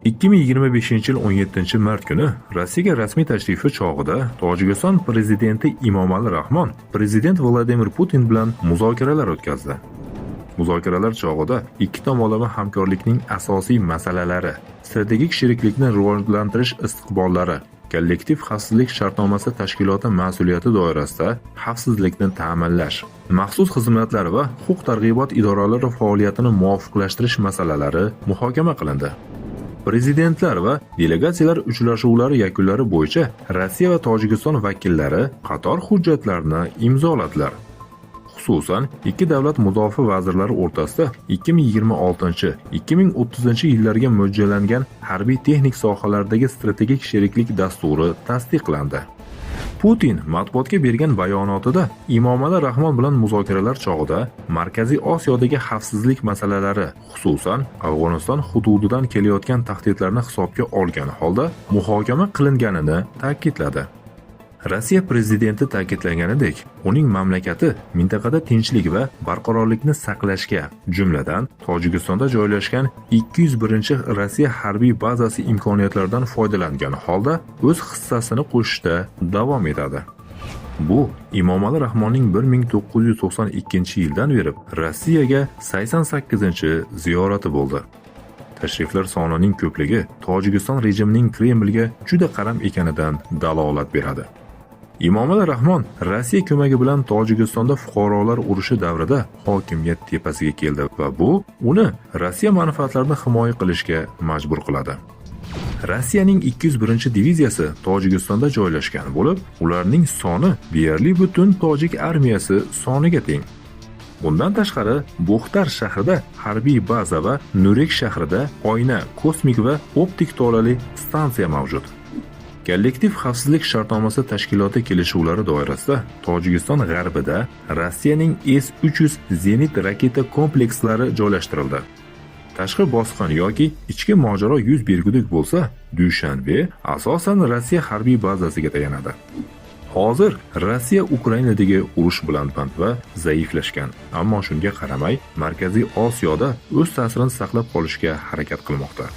2025-yil 17-mart kuni Rossiyaga rasmiy tashrifi chog'ida Tojikiston prezidenti Emomali Rahmon prezident Vladimir Putin bilan muzokaralar o'tkazdi. Muzokaralar chog'ida ikki tomonlama hamkorlikning asosiy masalalari, strategik sheriklikni rivojlantirish istiqbollari, kollektiv xavfsizlik shartnomasi tashkiloti mas'uliyati doirasida xavfsizlikni ta'minlash, maxsus xizmatlar va huquq-targ'ibot idoralari faoliyatini muvofiqlashtirish masalalari muhokama qilindi. Prezidentlar va delegatsiyalar uchrashuvlari yakunlari bo'yicha Rossiya va Tojikiston vakillari qator hujjatlarni imzoladilar. Xususan, ikki davlat mudofaa vazirlari o'rtasida 2026-2030 yillarga mo'ljallangan harbiy texnik sohalardagi strategik sheriklik dasturi tasdiqlandi. Putin matbuotga bergan bayonotida Emomali Rahmon bilan muzokaralar chog'ida Markaziy Osiyodagi xavfsizlik masalalari, xususan Afg'oniston hududidan kelayotgan tahdidlarni hisobga olgan holda muhokama qilinganini ta'kidladi. Rossiya prezidenti ta'kidlaganidek, uning mamlakati mintaqada tinchlik va barqarorlikni saqlashga, jumladan Tojikistonda joylashgan 201-Rossiya harbiy bazasi imkoniyatlaridan foydalangan holda o'z hissasini qo'shishda davom etadi. Bu Emomali Rahmonning 1992-yildan beri Rossiyaga 88-ziyorati bo'ldi. Tashriflar sonining ko'pligi Tojikiston rejimining Kremlga juda qaram ekanidan dalolat beradi. Emomali Rahmon Rossiya ko'magi bilan Tojikistonda fuqarolar urushi davrida hokimiyat tepasiga keldi va bu uni Rossiya manfaatlarini himoya qilishga majbur qiladi. Rossiyaning 201-diviziyasi Tojikistonda joylashgan bo'lib, ularning soni deyarli butun tojik armiyasi soniga teng. Bundan tashqari, Buxtar shahrida harbiy baza va Nurek shahrida oyna, kosmik va optik tolali stansiya mavjud. Kollektiv xavfsizlik shartnomasi tashkiloti kelishuvlari doirasida Tojikiston g'arbida Rossiyaning S-300 zenit raketa komplekslari joylashtirildi. Tashqi bosqin yoki ichki mojaro yuz bergudek bo'lsa, Dushanbe asosan Rossiya harbiy bazasiga tayanadi. Hozir Rossiya Ukrainadagi urush bilan band va zaiflashgan, ammo shunga qaramay Markaziy Osiyoda o'z ta'sirini saqlab qolishga harakat qilmoqda.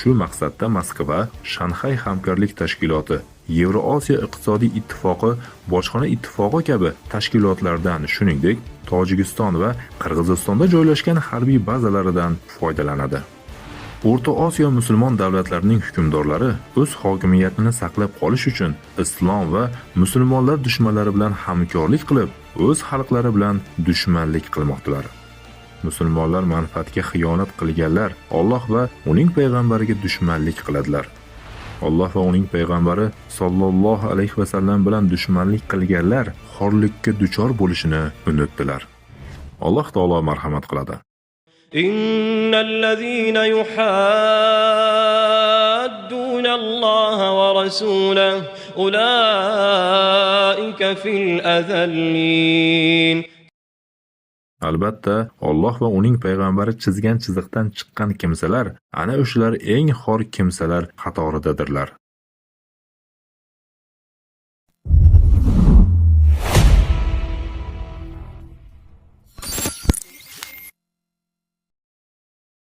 Shu maqsadda Moskva Shanxay hamkorlik tashkiloti, Yevrosiyo iqtisodiy ittifoqi, bojxona ittifoqi kabi tashkilotlardan, shuningdek, Tojikiston va Qirg'izistonda joylashgan harbiy bazalaridan foydalanadi. O'rta Osiyo musulmon davlatlarining hukmdorlari o'z hokimiyatini saqlab qolish uchun islom va musulmonlar dushmanlari bilan hamkorlik qilib, o'z xalqlari bilan dushmanlik qilmoqdalar. Musulmonlar manfaatga xiyonat qilganlar Alloh va uning payg'ambariga dushmanlik qiladilar. Alloh va uning payg'ambari sollallohu alayhi va sallam bilan dushmanlik qilganlar xorlikka duchor bo'lishini unutdilar. Alloh taolo marhamat qiladi. Innallazina yuhadduna Alloh va rasulahu ulaika fil azallin. Albatta, Alloh va uning payg'ambari chizgan chiziqdan chiqqan kimsalar ana o'shalar eng xor kimsalar qatoridadirlar.